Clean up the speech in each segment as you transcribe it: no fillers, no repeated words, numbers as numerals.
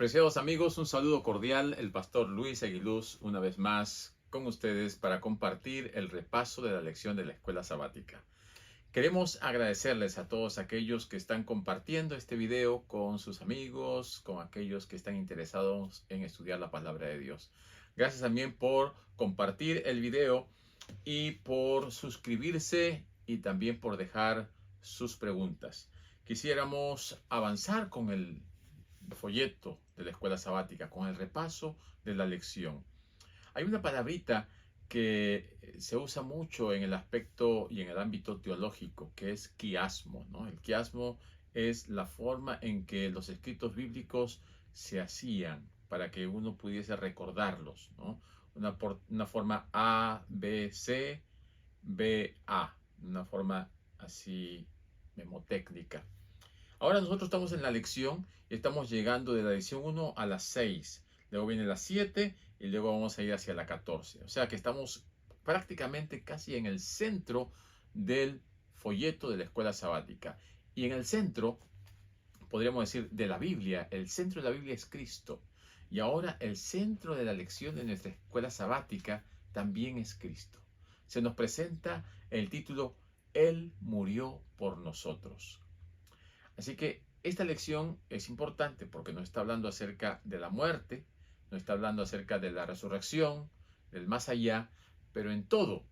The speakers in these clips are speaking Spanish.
Apreciados amigos, un saludo cordial, el pastor Luis Aguiluz, una vez más con ustedes para compartir el repaso de la lección de la escuela sabática. Queremos agradecerles a todos aquellos que están compartiendo este video con sus amigos, con aquellos que están interesados en estudiar la palabra de Dios. Gracias también por compartir el video y por suscribirse y también por dejar sus preguntas. Quisiéramos avanzar con el folleto de la escuela sabática, con el repaso de la lección. Hay una palabrita que se usa mucho en el aspecto y en el ámbito teológico, que es quiasmo, ¿no? El quiasmo es la forma en que los escritos bíblicos se hacían para que uno pudiese recordarlos, ¿no? Una forma A, B, C, B, A, una forma así memotécnica. Ahora nosotros estamos en la lección y estamos llegando de la lección 1 a la 6. Luego viene la 7 y luego vamos a ir hacia la 14. O sea que estamos prácticamente casi en el centro del folleto de la escuela sabática. Y en el centro, podríamos decir, de la Biblia, el centro de la Biblia es Cristo. Y ahora el centro de la lección de nuestra escuela sabática también es Cristo. Se nos presenta el título Él murió por nosotros. Así que esta lección es importante porque nos está hablando acerca de la muerte, nos está hablando acerca de la resurrección, del más allá, pero en todo,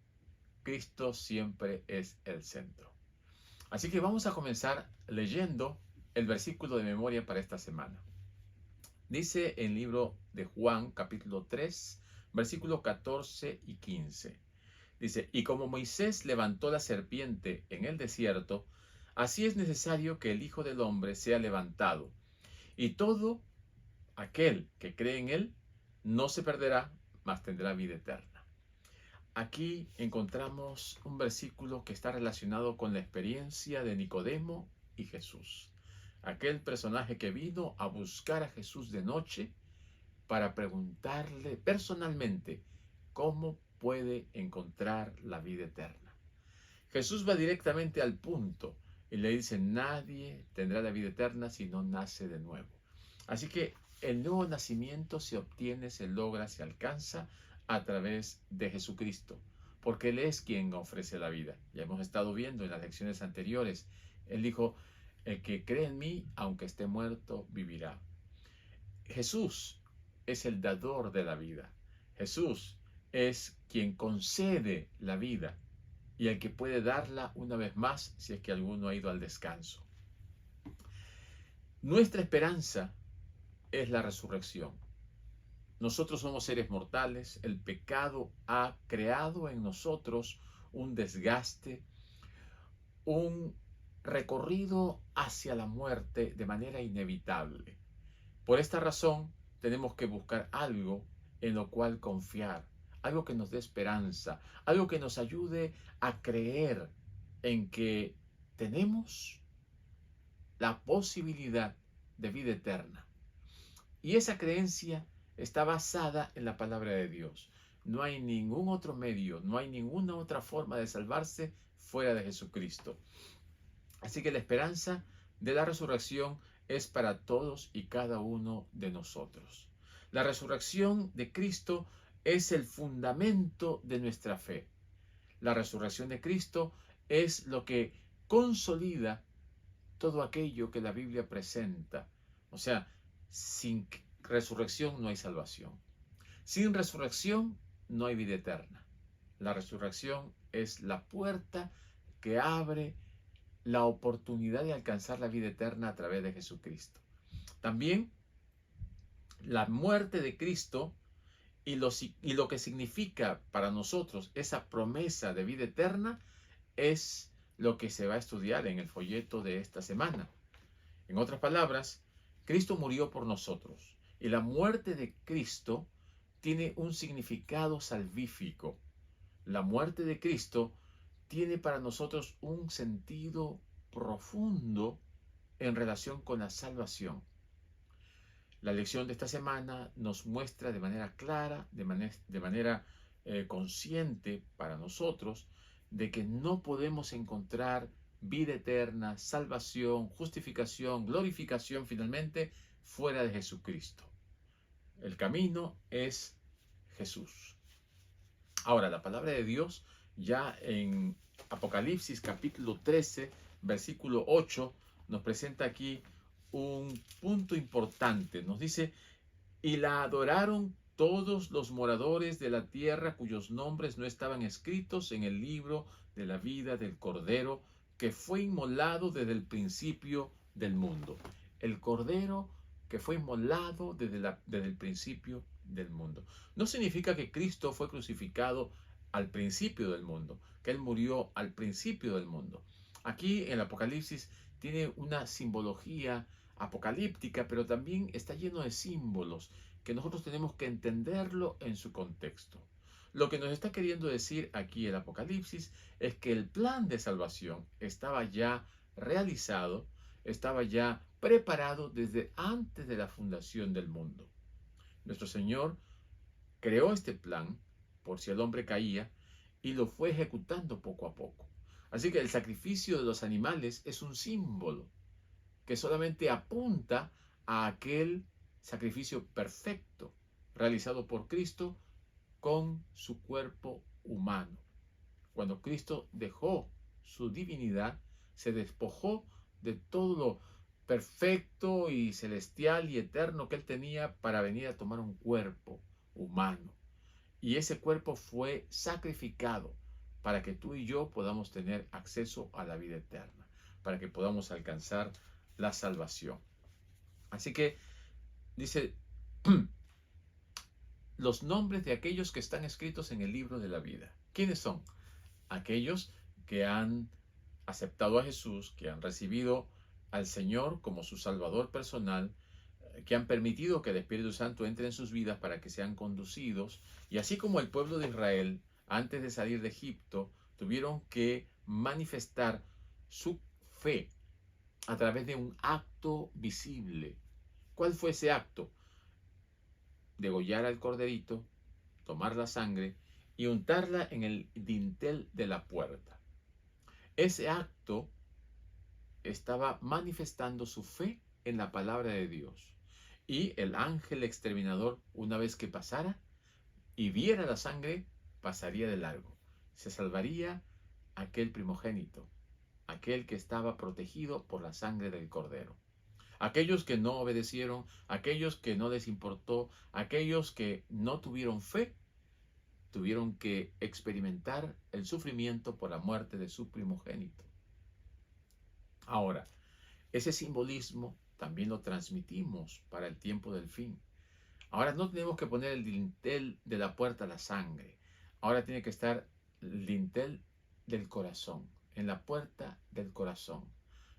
Cristo siempre es el centro. Así que vamos a comenzar leyendo el versículo de memoria para esta semana. Dice en el libro de Juan, capítulo 3, versículos 14 y 15. Dice, y como Moisés levantó la serpiente en el desierto, así es necesario que el Hijo del Hombre sea levantado, y todo aquel que cree en él no se perderá, mas tendrá vida eterna. Aquí encontramos un versículo que está relacionado con la experiencia de Nicodemo y Jesús. Aquel personaje que vino a buscar a Jesús de noche para preguntarle personalmente cómo puede encontrar la vida eterna. Jesús va directamente al punto y le dice, nadie tendrá la vida eterna si no nace de nuevo. Así que el nuevo nacimiento se obtiene, se logra, se alcanza a través de Jesucristo, porque Él es quien ofrece la vida. Ya hemos estado viendo en las lecciones anteriores, Él dijo, el que cree en mí, aunque esté muerto, vivirá. Jesús es el dador de la vida. Jesús es quien concede la vida y el que puede darla una vez más si es que alguno ha ido al descanso. Nuestra esperanza es la resurrección. Nosotros somos seres mortales, el pecado ha creado en nosotros un desgaste, un recorrido hacia la muerte de manera inevitable. Por esta razón tenemos que buscar algo en lo cual confiar, algo que nos dé esperanza, algo que nos ayude a creer en que tenemos la posibilidad de vida eterna. Y esa creencia está basada en la palabra de Dios. No hay ningún otro medio, no hay ninguna otra forma de salvarse fuera de Jesucristo. Así que la esperanza de la resurrección es para todos y cada uno de nosotros. La resurrección de Cristo es el fundamento de nuestra fe. La resurrección de Cristo es lo que consolida todo aquello que la Biblia presenta. O sea, sin resurrección no hay salvación. Sin resurrección no hay vida eterna. La resurrección es la puerta que abre la oportunidad de alcanzar la vida eterna a través de Jesucristo. También la muerte de Cristo y lo que significa para nosotros esa promesa de vida eterna es lo que se va a estudiar en el folleto de esta semana. En otras palabras, Cristo murió por nosotros y la muerte de Cristo tiene un significado salvífico. La muerte de Cristo tiene para nosotros un sentido profundo en relación con la salvación. La lección de esta semana nos muestra de manera clara, de manera consciente para nosotros, de que no podemos encontrar vida eterna, salvación, justificación, glorificación finalmente fuera de Jesucristo. El camino es Jesús. Ahora, la palabra de Dios ya en Apocalipsis capítulo 13, versículo 8, nos presenta aquí un punto importante. Nos dice: y la adoraron todos los moradores de la tierra cuyos nombres no estaban escritos en el libro de la vida del Cordero, que fue inmolado desde el principio del mundo. El Cordero que fue inmolado desde el principio del mundo. No significa que Cristo fue crucificado al principio del mundo, que Él murió al principio del mundo. Aquí en el Apocalipsis tiene una simbología apocalíptica, pero también está lleno de símbolos que nosotros tenemos que entenderlo en su contexto. Lo que nos está queriendo decir aquí el Apocalipsis es que el plan de salvación estaba ya realizado, estaba ya preparado desde antes de la fundación del mundo. Nuestro Señor creó este plan por si el hombre caía y lo fue ejecutando poco a poco. Así que el sacrificio de los animales es un símbolo que solamente apunta a aquel sacrificio perfecto realizado por Cristo con su cuerpo humano. Cuando Cristo dejó su divinidad, se despojó de todo lo perfecto y celestial y eterno que Él tenía para venir a tomar un cuerpo humano. Y ese cuerpo fue sacrificado para que tú y yo podamos tener acceso a la vida eterna, para que podamos alcanzar la salvación. Así que dice los nombres de aquellos que están escritos en el libro de la vida. ¿Quiénes son? Aquellos que han aceptado a Jesús, que han recibido al Señor como su Salvador personal, que han permitido que el Espíritu Santo entre en sus vidas para que sean conducidos, y así como el pueblo de Israel, antes de salir de Egipto, tuvieron que manifestar su fe a través de un acto visible. ¿Cuál fue ese acto? Degollar al corderito, tomar la sangre y untarla en el dintel de la puerta. Ese acto estaba manifestando su fe en la palabra de Dios. Y el ángel exterminador, una vez que pasara y viera la sangre, pasaría de largo. Se salvaría aquel primogénito, aquel que estaba protegido por la sangre del cordero. Aquellos que no obedecieron, aquellos que no les importó, aquellos que no tuvieron fe, tuvieron que experimentar el sufrimiento por la muerte de su primogénito. Ahora, ese simbolismo también lo transmitimos para el tiempo del fin. Ahora no tenemos que poner el dintel de la puerta la sangre. Ahora tiene que estar el dintel del corazón, en la puerta del corazón.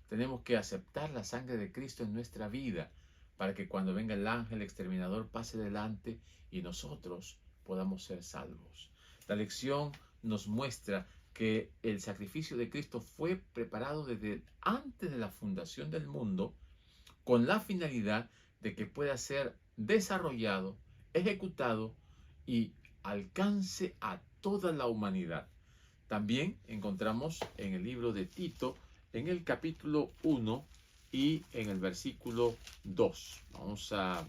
Tenemos que aceptar la sangre de Cristo en nuestra vida para que cuando venga el ángel exterminador pase delante y nosotros podamos ser salvos. La lección nos muestra que el sacrificio de Cristo fue preparado desde antes de la fundación del mundo con la finalidad de que pueda ser desarrollado, ejecutado y alcance a toda la humanidad. También encontramos en el libro de Tito, en el capítulo 1 y en el versículo 2. Vamos a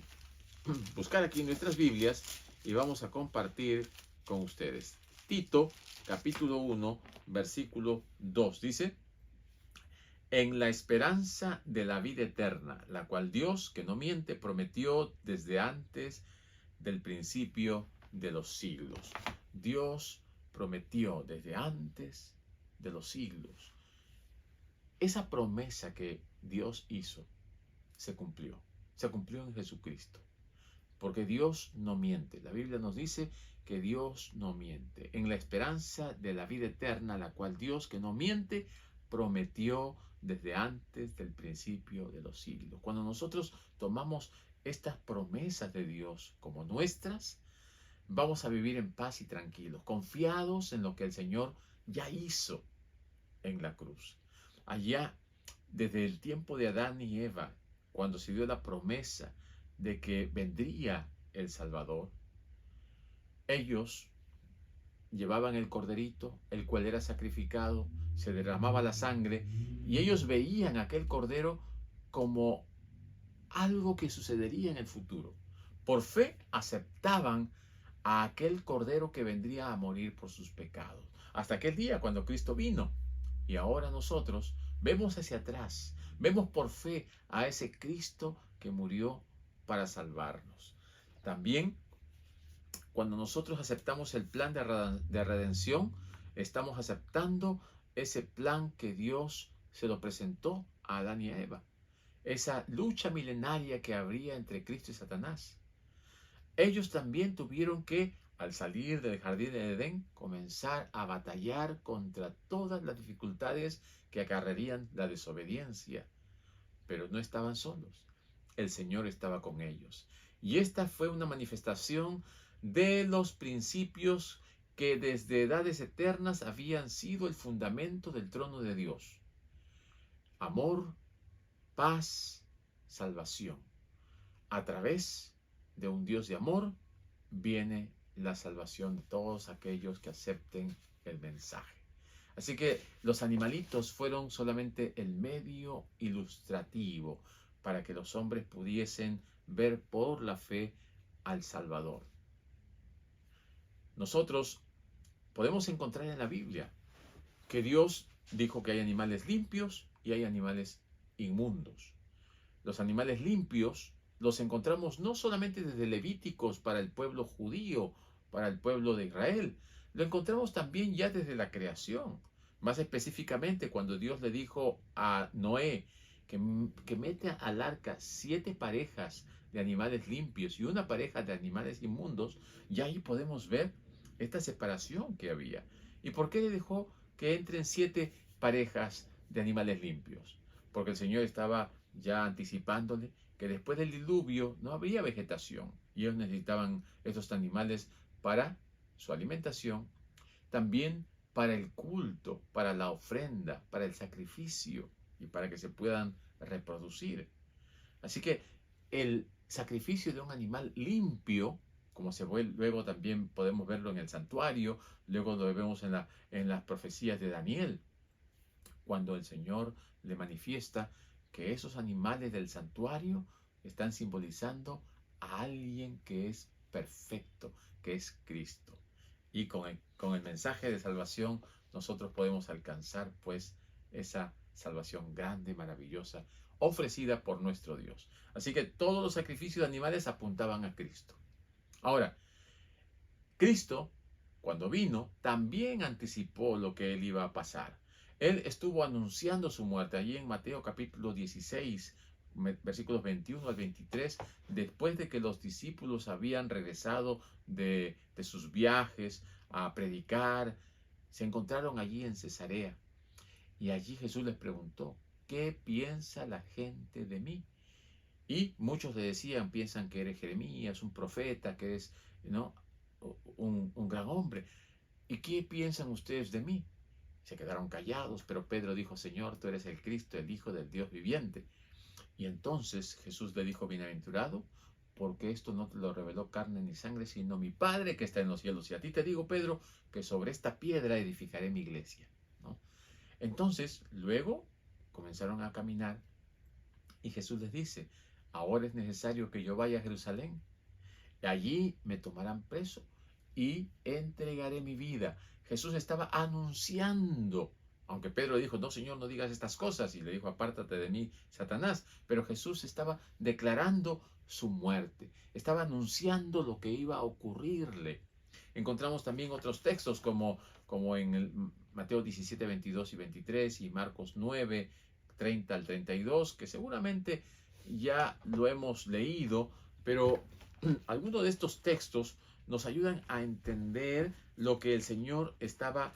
buscar aquí en nuestras Biblias y vamos a compartir con ustedes. Tito, capítulo 1, versículo 2, dice: en la esperanza de la vida eterna, la cual Dios, que no miente, prometió desde antes del principio de los siglos. Dios prometió desde antes de los siglos. Esa promesa que Dios hizo se cumplió en Jesucristo. Porque Dios no miente. La Biblia nos dice que Dios no miente. En la esperanza de la vida eterna, la cual Dios, que no miente, prometió desde antes del principio de los siglos. Cuando nosotros tomamos estas promesas de Dios como nuestras, vamos a vivir en paz y tranquilos, confiados en lo que el Señor ya hizo en la cruz. Allá, desde el tiempo de Adán y Eva, cuando se dio la promesa de que vendría el Salvador, ellos llevaban el corderito, el cual era sacrificado, se derramaba la sangre, y ellos veían aquel cordero como algo que sucedería en el futuro. Por fe aceptaban a aquel cordero que vendría a morir por sus pecados. Hasta aquel día cuando Cristo vino. Y ahora nosotros vemos hacia atrás, vemos por fe a ese Cristo que murió para salvarnos. También cuando nosotros aceptamos el plan de redención, estamos aceptando ese plan que Dios se lo presentó a Adán y a Eva. Esa lucha milenaria que habría entre Cristo y Satanás. Ellos también tuvieron que, al salir del jardín de Edén, comenzar a batallar contra todas las dificultades que acarrearían la desobediencia. Pero no estaban solos. El Señor estaba con ellos. Y esta fue una manifestación de los principios que desde edades eternas habían sido el fundamento del trono de Dios. Amor, paz, salvación. A través de un Dios de amor viene la salvación de todos aquellos que acepten el mensaje. Así que los animalitos fueron solamente el medio ilustrativo para que los hombres pudiesen ver por la fe al Salvador. Nosotros podemos encontrar en la Biblia que Dios dijo que hay animales limpios y hay animales inmundos. Los animales limpios los encontramos no solamente desde Levíticos para el pueblo judío, para el pueblo de Israel, lo encontramos también ya desde la creación. Más específicamente cuando Dios le dijo a Noé que mete al arca 7 parejas de animales limpios y una pareja de animales inmundos, ya ahí podemos ver esta separación que había. ¿Y por qué le dejó que entren 7 parejas de animales limpios? Porque el Señor estaba ya anticipándole que después del diluvio no habría vegetación y ellos necesitaban estos animales para su alimentación, también para el culto, para la ofrenda, para el sacrificio y para que se puedan reproducir. Así que el sacrificio de un animal limpio, como se ve, luego también podemos verlo en el santuario, luego lo vemos en las profecías de Daniel, cuando el Señor le manifiesta que esos animales del santuario están simbolizando a alguien que es perfecto, que es Cristo. Y con el mensaje de salvación nosotros podemos alcanzar pues esa salvación grande, maravillosa, ofrecida por nuestro Dios. Así que todos los sacrificios de animales apuntaban a Cristo. Ahora, Cristo, cuando vino, también anticipó lo que él iba a pasar. Él estuvo anunciando su muerte allí en Mateo capítulo 16, versículos 21 al 23, después de que los discípulos habían regresado de sus viajes a predicar, se encontraron allí en Cesarea. Y allí Jesús les preguntó, ¿qué piensa la gente de mí? Y muchos le decían, piensan que eres Jeremías, un profeta, que eres, ¿no?, un gran hombre. ¿Y qué piensan ustedes de mí? Se quedaron callados, pero Pedro dijo, Señor, tú eres el Cristo, el Hijo del Dios viviente. Y entonces Jesús le dijo, bienaventurado, porque esto no te lo reveló carne ni sangre, sino mi Padre que está en los cielos. Y a ti te digo, Pedro, que sobre esta piedra edificaré mi iglesia, ¿no? Entonces, luego comenzaron a caminar y Jesús les dice, ahora es necesario que yo vaya a Jerusalén. Allí me tomarán preso y entregaré mi vida. Jesús estaba anunciando, aunque Pedro dijo, no, Señor, no digas estas cosas, y le dijo, apártate de mí, Satanás, pero Jesús estaba declarando su muerte, estaba anunciando lo que iba a ocurrirle. Encontramos también otros textos como en el Mateo 17, 22 y 23 y Marcos 9, 30 al 32, que seguramente ya lo hemos leído, pero algunos de estos textos nos ayudan a entender lo que el Señor estaba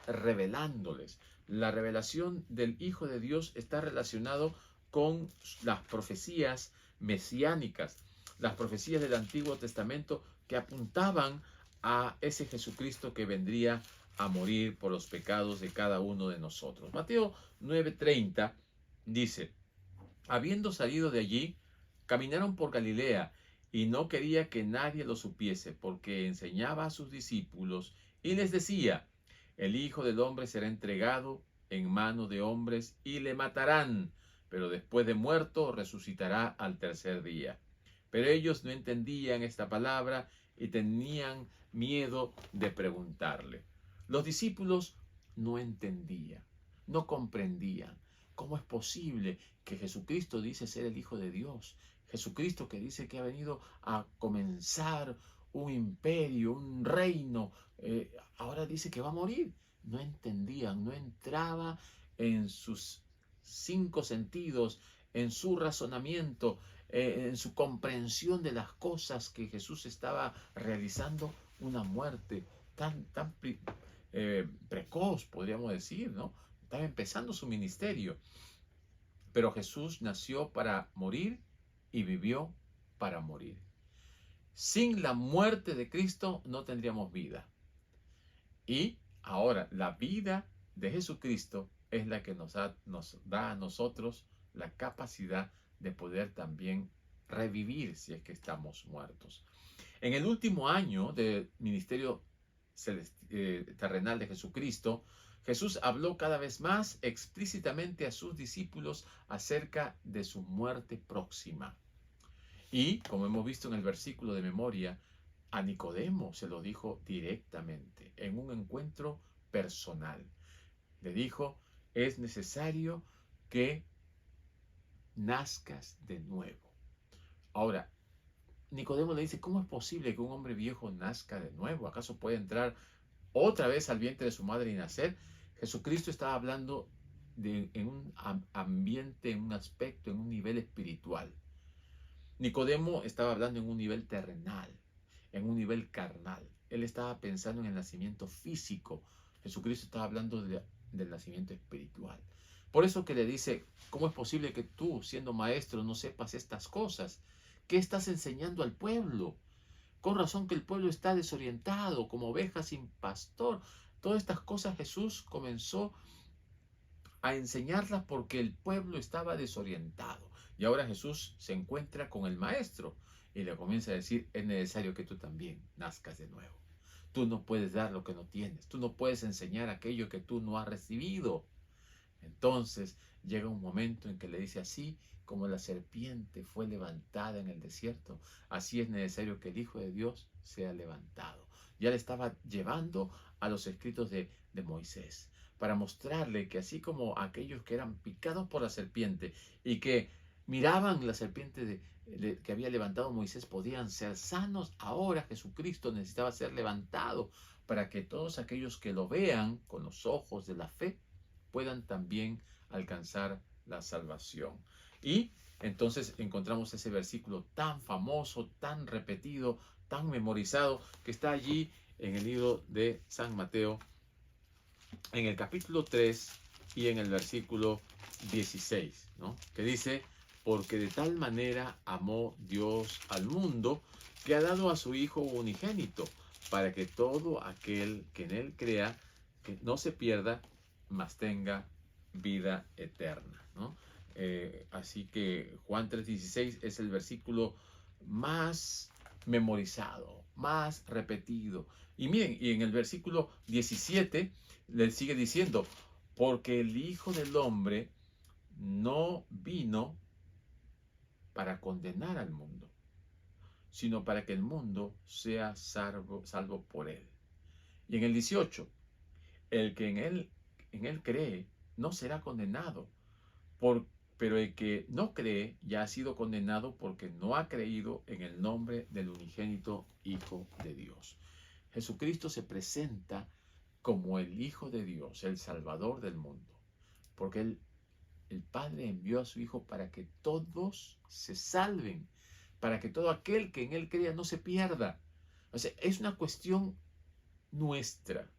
revelándoles. La revelación del Hijo de Dios está relacionado con las profecías mesiánicas, las profecías del Antiguo Testamento que apuntaban a ese Jesucristo que vendría a morir por los pecados de cada uno de nosotros. Mateo 9:30 dice, habiendo salido de allí, caminaron por Galilea, y no quería que nadie lo supiese, porque enseñaba a sus discípulos Y les decía, el Hijo del Hombre será entregado en mano de hombres y le matarán, pero después de muerto resucitará al tercer día. Pero ellos no entendían esta palabra y tenían miedo de preguntarle. Los discípulos no entendían, no comprendían cómo es posible que Jesucristo dice ser el Hijo de Dios. Jesucristo que dice que ha venido a comenzar un imperio, un reino, ahora dice que va a morir. No entendían, no entraba en sus cinco sentidos, en su razonamiento, en su comprensión de las cosas que Jesús estaba realizando, una muerte tan precoz, podríamos decir, ¿no? Estaba empezando su ministerio. Pero Jesús nació para morir y vivió para morir. Sin la muerte de Cristo no tendríamos vida. Y ahora la vida de Jesucristo es la que nos da a nosotros la capacidad de poder también revivir si es que estamos muertos. En el último año del ministerio terrenal de Jesucristo, Jesús habló cada vez más explícitamente a sus discípulos acerca de su muerte próxima. Y, como hemos visto en el versículo de memoria, a Nicodemo se lo dijo directamente, en un encuentro personal. Le dijo, es necesario que nazcas de nuevo. Ahora, Nicodemo le dice, ¿cómo es posible que un hombre viejo nazca de nuevo? ¿Acaso puede entrar otra vez al vientre de su madre y nacer? Jesucristo estaba hablando en un ambiente, en un aspecto, en un nivel espiritual. Nicodemo estaba hablando en un nivel terrenal, en un nivel carnal. Él estaba pensando en el nacimiento físico. Jesucristo estaba hablando del nacimiento espiritual. Por eso que le dice, ¿cómo es posible que tú, siendo maestro, no sepas estas cosas? ¿Qué estás enseñando al pueblo? Con razón que el pueblo está desorientado, como ovejas sin pastor. Todas estas cosas Jesús comenzó a enseñarlas porque el pueblo estaba desorientado. Y ahora Jesús se encuentra con el maestro y le comienza a decir, es necesario que tú también nazcas de nuevo. Tú no puedes dar lo que no tienes. Tú no puedes enseñar aquello que tú no has recibido. Entonces llega un momento en que le dice, así como la serpiente fue levantada en el desierto, así es necesario que el Hijo de Dios sea levantado. Ya le estaba llevando a los escritos de Moisés, para mostrarle que así como aquellos que eran picados por la serpiente y que miraban la serpiente que había levantado Moisés podían ser sanos, ahora Jesucristo necesitaba ser levantado para que todos aquellos que lo vean con los ojos de la fe puedan también alcanzar la salvación. Y entonces encontramos ese versículo tan famoso, tan repetido, tan memorizado, que está allí en el libro de San Mateo, en el capítulo 3 y en el versículo 16, ¿no? Que dice, porque de tal manera amó Dios al mundo, que ha dado a su Hijo unigénito, para que todo aquel que en él crea, que no se pierda, mas tenga vida eterna, ¿no? Así que Juan 3:16 es el versículo más memorizado, más repetido. Y miren, y en el versículo 17 le sigue diciendo, porque el Hijo del Hombre no vino para condenar al mundo, sino para que el mundo sea salvo por él. Y en el 18, el que en él cree no será condenado, pero el que no cree ya ha sido condenado porque no ha creído en el nombre del unigénito Hijo de Dios. Jesucristo se presenta como el Hijo de Dios, el Salvador del mundo, porque el Padre envió a su Hijo para que todos se salven, para que todo aquel que en Él crea no se pierda. O sea, es una cuestión nuestra,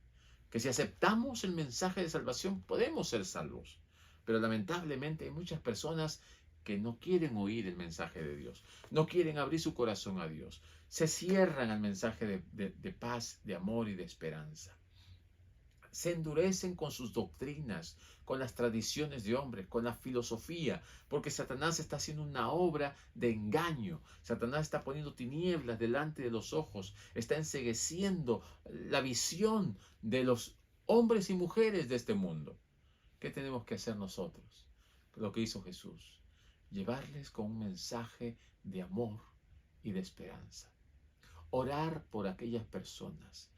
que si aceptamos el mensaje de salvación podemos ser salvos. Pero lamentablemente hay muchas personas que no quieren oír el mensaje de Dios, no quieren abrir su corazón a Dios, se cierran al mensaje de paz, de amor y de esperanza. se endurecen con sus doctrinas, con las tradiciones de hombres, con la filosofía, porque Satanás está haciendo una obra de engaño. Satanás está poniendo tinieblas delante de los ojos, está encegueciendo la visión de los hombres y mujeres de este mundo. ¿Qué tenemos que hacer nosotros? Lo que hizo Jesús, llevarles con un mensaje de amor y de esperanza. Orar por aquellas personas,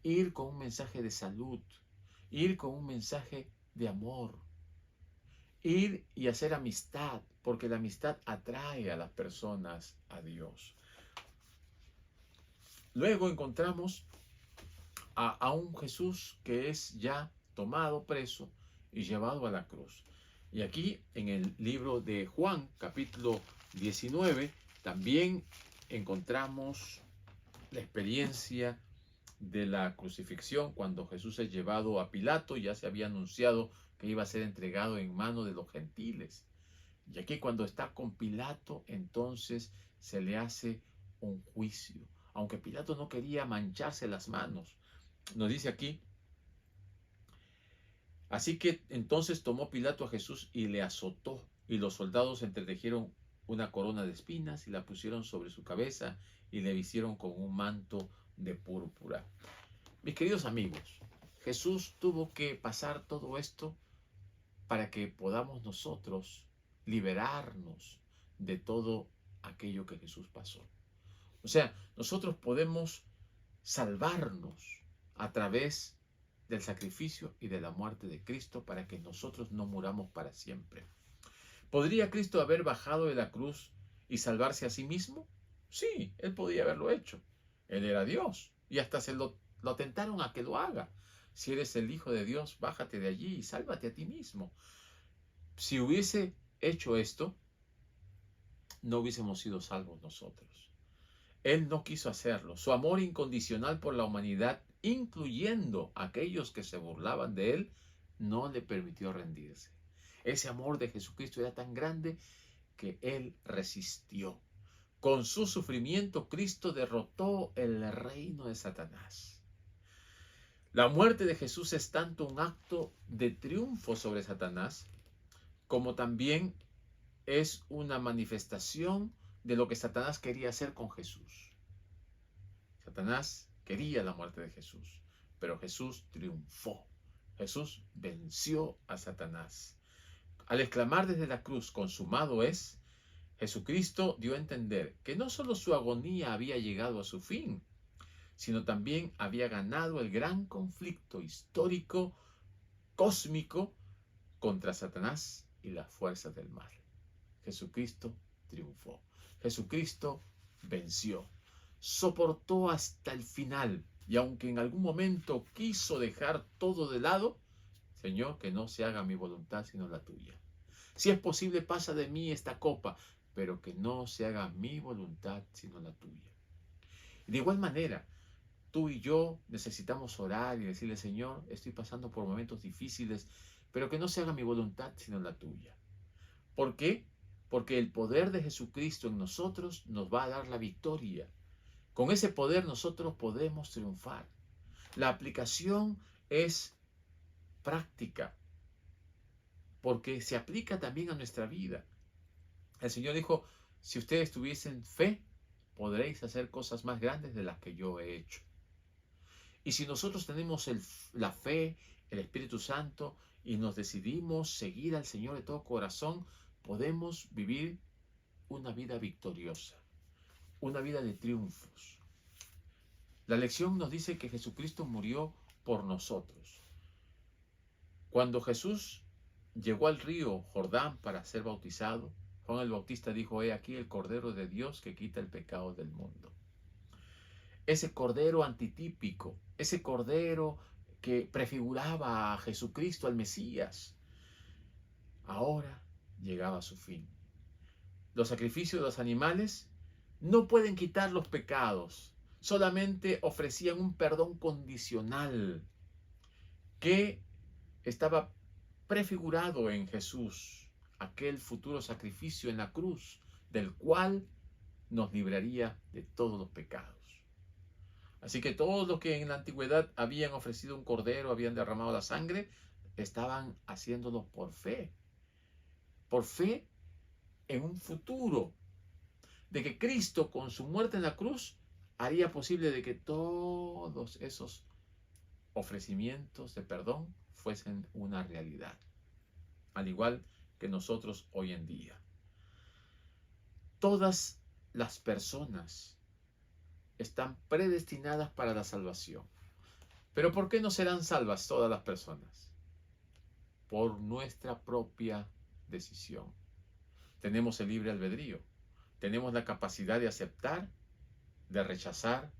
ir con un mensaje de salud, ir con un mensaje de amor, ir y hacer amistad, porque la amistad atrae a las personas a Dios. Luego encontramos a un Jesús que es ya tomado preso y llevado a la cruz. Y aquí en el libro de Juan, capítulo 19, también encontramos la experiencia de la crucifixión cuando Jesús es llevado a Pilato. Ya se había anunciado que iba a ser entregado en manos de los gentiles. Y aquí cuando está con Pilato, entonces se le hace un juicio. Aunque Pilato no quería mancharse las manos. Nos dice aquí: así que entonces tomó Pilato a Jesús y le azotó, y los soldados entretejieron una corona de espinas y la pusieron sobre su cabeza y le vistieron con un manto de púrpura. Mis queridos amigos, Jesús tuvo que pasar todo esto para que podamos nosotros liberarnos de todo aquello que Jesús pasó. O sea, nosotros podemos salvarnos a través del sacrificio y de la muerte de Cristo para que nosotros no muramos para siempre. ¿Podría Cristo haber bajado de la cruz y salvarse a sí mismo? Sí, Él podía haberlo hecho. Él era Dios y hasta lo tentaron a que lo haga. Si eres el Hijo de Dios, bájate de allí y sálvate a ti mismo. Si hubiese hecho esto, no hubiésemos sido salvos nosotros. Él no quiso hacerlo. Su amor incondicional por la humanidad, incluyendo a aquellos que se burlaban de él, no le permitió rendirse. Ese amor de Jesucristo era tan grande que él resistió. Con su sufrimiento, Cristo derrotó el reino de Satanás. La muerte de Jesús es tanto un acto de triunfo sobre Satanás, como también es una manifestación de lo que Satanás quería hacer con Jesús. Satanás quería la muerte de Jesús, pero Jesús triunfó. Jesús venció a Satanás. Al exclamar desde la cruz, consumado es, Jesucristo dio a entender que no solo su agonía había llegado a su fin, sino también había ganado el gran conflicto histórico, cósmico, contra Satanás y las fuerzas del mal. Jesucristo triunfó. Jesucristo venció. Soportó hasta el final. Y aunque en algún momento quiso dejar todo de lado, Señor, que no se haga mi voluntad sino la tuya. Si es posible, pasa de mí esta copa, pero que no se haga mi voluntad sino la tuya. Y de igual manera, tú y yo necesitamos orar y decirle: Señor, estoy pasando por momentos difíciles, pero que no se haga mi voluntad sino la tuya. ¿Por qué? Porque el poder de Jesucristo en nosotros nos va a dar la victoria. Con ese poder nosotros podemos triunfar. La aplicación es práctica, porque se aplica también a nuestra vida. El Señor dijo: si ustedes tuviesen fe, podréis hacer cosas más grandes de las que yo he hecho. Y si nosotros tenemos la fe, el Espíritu Santo, y nos decidimos seguir al Señor de todo corazón, podemos vivir una vida victoriosa, una vida de triunfos. La lección nos dice que Jesucristo murió por nosotros. Cuando Jesús llegó al río Jordán para ser bautizado, Juan el Bautista dijo: he aquí el Cordero de Dios que quita el pecado del mundo. Ese Cordero antitípico, ese Cordero que prefiguraba a Jesucristo, al Mesías, ahora llegaba a su fin. Los sacrificios de los animales no pueden quitar los pecados, solamente ofrecían un perdón condicional que estaba prefigurado en Jesús, aquel futuro sacrificio en la cruz, del cual nos libraría de todos los pecados. Así que todos los que en la antigüedad habían ofrecido un cordero, habían derramado la sangre, estaban haciéndolo por fe en un futuro, de que Cristo con su muerte en la cruz haría posible de que todos esos ofrecimientos de perdón fuesen una realidad, al igual que nosotros hoy en día. Todas las personas están predestinadas para la salvación. Pero ¿por qué no serán salvas todas las personas? Por nuestra propia decisión. Tenemos el libre albedrío. Tenemos la capacidad de aceptar, de rechazar,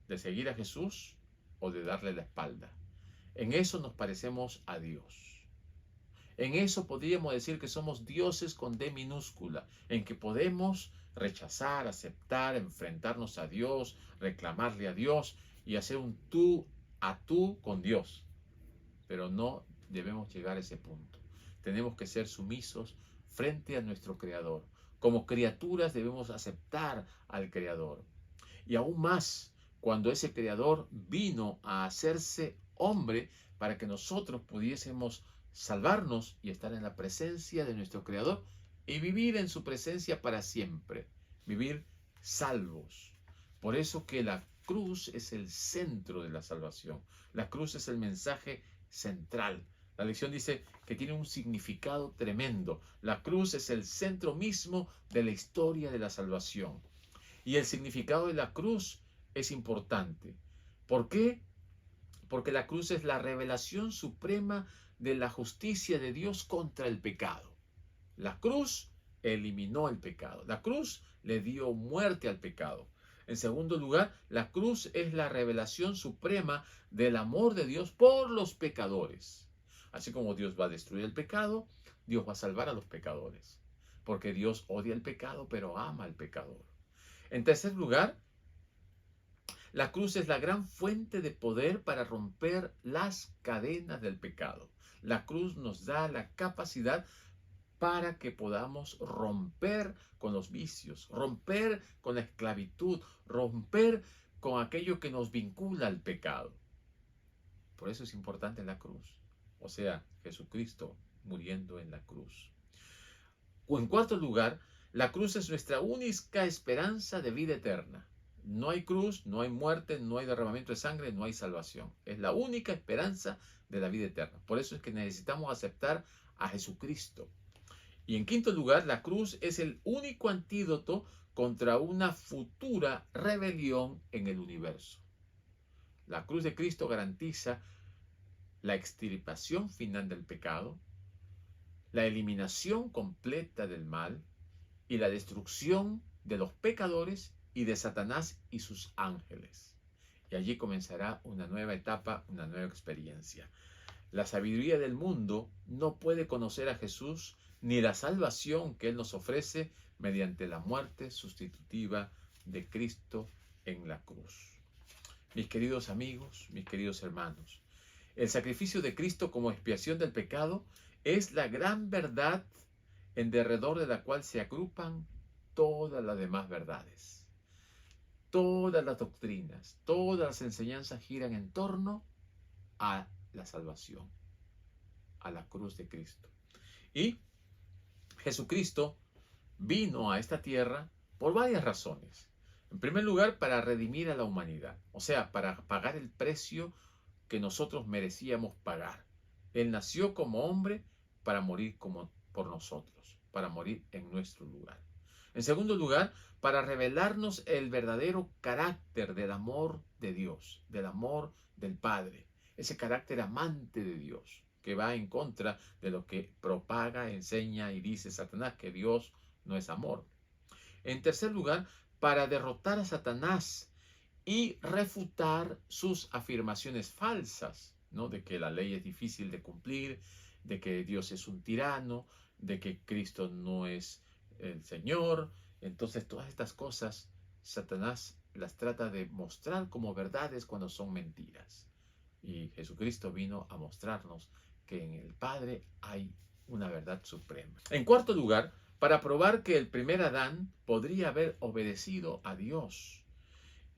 de seguir a Jesús o de darle la espalda. En eso nos parecemos a Dios. En eso podríamos decir que somos dioses con D minúscula, en que podemos rechazar, aceptar, enfrentarnos a Dios, reclamarle a Dios y hacer un tú a tú con Dios. Pero no debemos llegar a ese punto. Tenemos que ser sumisos frente a nuestro Creador. Como criaturas debemos aceptar al Creador. Y aún más, cuando ese Creador vino a hacerse hombre para que nosotros pudiésemos salvarnos y estar en la presencia de nuestro Creador y vivir en su presencia para siempre, vivir salvos. Por eso que la cruz es el centro de la salvación. La cruz es el mensaje central. La lección dice que tiene un significado tremendo. La cruz es el centro mismo de la historia de la salvación. Y el significado de la cruz es importante. ¿Por qué? Porque la cruz es la revelación suprema de la justicia de Dios contra el pecado. La cruz eliminó el pecado. La cruz le dio muerte al pecado. En segundo lugar, la cruz es la revelación suprema del amor de Dios por los pecadores. Así como Dios va a destruir el pecado, Dios va a salvar a los pecadores. Porque Dios odia el pecado, pero ama al pecador. En tercer lugar, la cruz es la gran fuente de poder para romper las cadenas del pecado. La cruz nos da la capacidad para que podamos romper con los vicios, romper con la esclavitud, romper con aquello que nos vincula al pecado. Por eso es importante la cruz, o sea, Jesucristo muriendo en la cruz. O en cuarto lugar, la cruz es nuestra única esperanza de vida eterna. No hay cruz, no hay muerte, no hay derramamiento de sangre, no hay salvación. Es la única esperanza de la vida eterna. Por eso es que necesitamos aceptar a Jesucristo. Y en quinto lugar, la cruz es el único antídoto contra una futura rebelión en el universo. La cruz de Cristo garantiza la extirpación final del pecado, la eliminación completa del mal y la destrucción de los pecadores y de Satanás y sus ángeles. Y allí comenzará una nueva etapa, una nueva experiencia. La sabiduría del mundo no puede conocer a Jesús ni la salvación que Él nos ofrece mediante la muerte sustitutiva de Cristo en la cruz. Mis queridos amigos, mis queridos hermanos, el sacrificio de Cristo como expiación del pecado es la gran verdad en derredor de la cual se agrupan todas las demás verdades. Todas las doctrinas, todas las enseñanzas giran en torno a la salvación, a la cruz de Cristo. Y Jesucristo vino a esta tierra por varias razones. En primer lugar, para redimir a la humanidad, o sea, para pagar el precio que nosotros merecíamos pagar. Él nació como hombre para morir por nosotros, para morir en nuestro lugar. En segundo lugar, para revelarnos el verdadero carácter del amor de Dios, del amor del Padre, ese carácter amante de Dios, que va en contra de lo que propaga, enseña y dice Satanás, que Dios no es amor. En tercer lugar, para derrotar a Satanás y refutar sus afirmaciones falsas, ¿no? De que la ley es difícil de cumplir, de que Dios es un tirano, de que Cristo no es el Señor. Entonces todas estas cosas Satanás las trata de mostrar como verdades cuando son mentiras. Y Jesucristo vino a mostrarnos que en el Padre hay una verdad suprema. En cuarto lugar, para probar que el primer Adán podría haber obedecido a Dios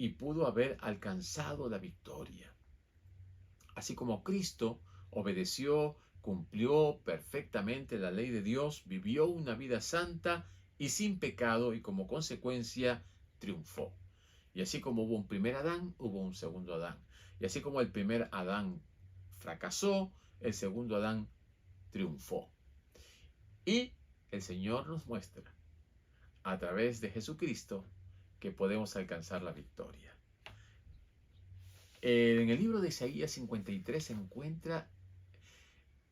y pudo haber alcanzado la victoria. Así como Cristo obedeció, cumplió perfectamente la ley de Dios, vivió una vida santa y sin pecado y como consecuencia triunfó. Y así como hubo un primer Adán, hubo un segundo Adán. Y así como el primer Adán fracasó, el segundo Adán triunfó. Y el Señor nos muestra a través de Jesucristo que podemos alcanzar la victoria. En el libro de Isaías 53 se encuentra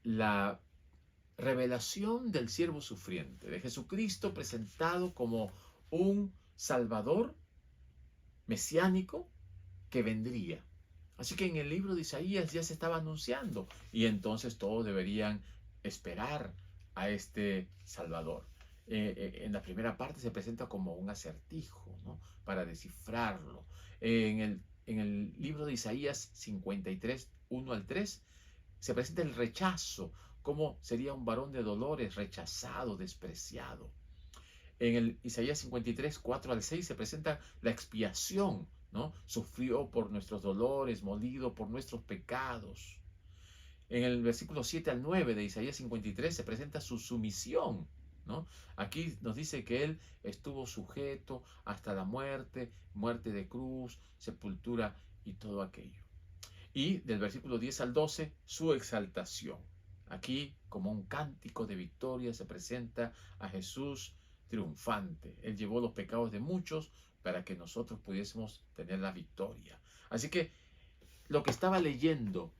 la revelación del siervo sufriente, de Jesucristo presentado como un Salvador mesiánico que vendría. Así que en el libro de Isaías ya se estaba anunciando y entonces todos deberían esperar a este Salvador. En la primera parte se presenta como un acertijo, ¿no?, para descifrarlo. En el libro de Isaías 53, 1 al 3, se presenta el rechazo, cómo sería un varón de dolores, rechazado, despreciado. En el Isaías 53, 4 al 6 se presenta la expiación, ¿no? Sufrió por nuestros dolores, molido por nuestros pecados. En el versículo 7 al 9 de Isaías 53 se presenta su sumisión, ¿no? Aquí nos dice que él estuvo sujeto hasta la muerte, muerte de cruz, sepultura y todo aquello. Y del versículo 10 al 12, su exaltación. Aquí, como un cántico de victoria, se presenta a Jesús triunfante. Él llevó los pecados de muchos para que nosotros pudiésemos tener la victoria. Así que lo que estaba leyendo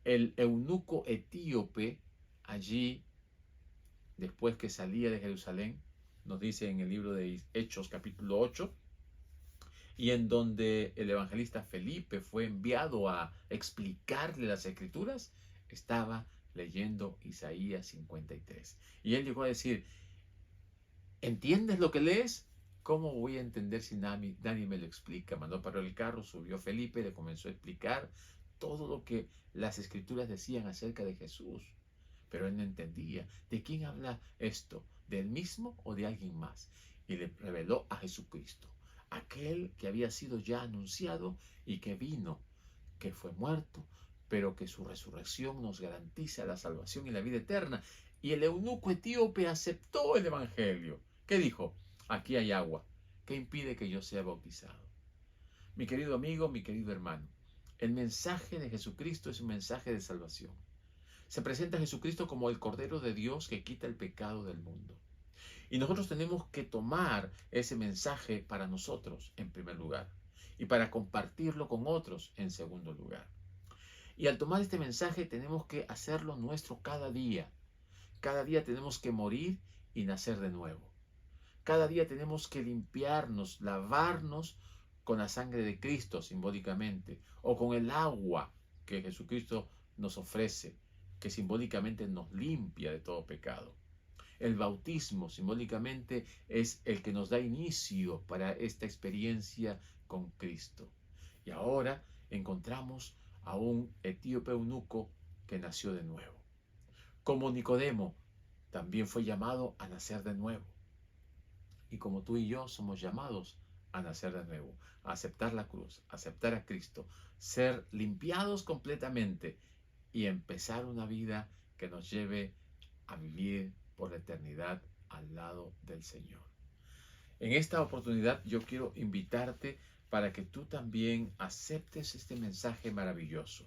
el eunuco etíope allí, después que salía de Jerusalén, nos dice en el libro de Hechos capítulo 8, y en donde el evangelista Felipe fue enviado a explicarle las escrituras, estaba leyendo Isaías 53. Y él llegó a decir, ¿entiendes lo que lees? ¿Cómo voy a entender si nadie me lo explica? Mandó para el carro, subió Felipe, le comenzó a explicar todo lo que las escrituras decían acerca de Jesús. Pero él no entendía. ¿De quién habla esto? ¿De él mismo o de alguien más? Y le reveló a Jesucristo, aquel que había sido ya anunciado y que vino, que fue muerto, pero que su resurrección nos garantiza la salvación y la vida eterna. Y el eunuco etíope aceptó el evangelio. ¿Qué dijo? Aquí hay agua. ¿Qué impide que yo sea bautizado? Mi querido amigo, mi querido hermano, el mensaje de Jesucristo es un mensaje de salvación. Se presenta a Jesucristo como el Cordero de Dios que quita el pecado del mundo. Y nosotros tenemos que tomar ese mensaje para nosotros en primer lugar y para compartirlo con otros en segundo lugar. Y al tomar este mensaje tenemos que hacerlo nuestro cada día. Cada día tenemos que morir y nacer de nuevo. Cada día tenemos que limpiarnos, lavarnos con la sangre de Cristo simbólicamente o con el agua que Jesucristo nos ofrece, que simbólicamente nos limpia de todo pecado. El bautismo simbólicamente es el que nos da inicio para esta experiencia con Cristo. Y ahora encontramos a un etíope eunuco que nació de nuevo. Como Nicodemo, también fue llamado a nacer de nuevo. Y como tú y yo somos llamados a nacer de nuevo, a aceptar la cruz, a aceptar a Cristo, ser limpiados completamente y empezar una vida que nos lleve a vivir por la eternidad al lado del Señor. En esta oportunidad yo quiero invitarte para que tú también aceptes este mensaje maravilloso.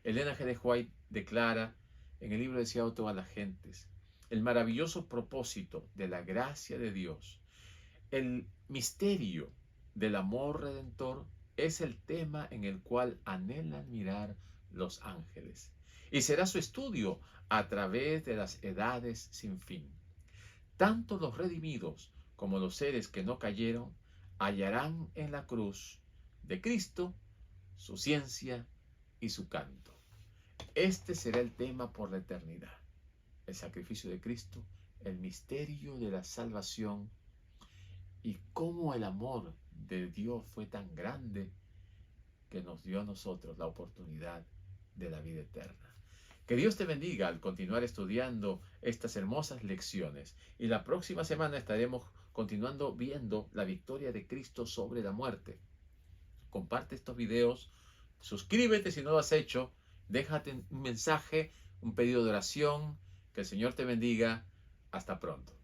Elena G. de White declara en el libro Deseado a todas las gentes el maravilloso propósito de la gracia de Dios. El misterio del amor redentor es el tema en el cual anhelan mirar los ángeles. Y será su estudio a través de las edades sin fin. Tanto los redimidos como los seres que no cayeron hallarán en la cruz de Cristo su ciencia y su canto. Este será el tema por la eternidad. El sacrificio de Cristo, el misterio de la salvación y cómo el amor de Dios fue tan grande que nos dio a nosotros la oportunidad de la vida eterna. Que Dios te bendiga al continuar estudiando estas hermosas lecciones. Y la próxima semana estaremos continuando viendo la victoria de Cristo sobre la muerte. comparte estos videos, suscríbete si no lo has hecho, déjate un mensaje, un pedido de oración, que el Señor te bendiga. Hasta pronto.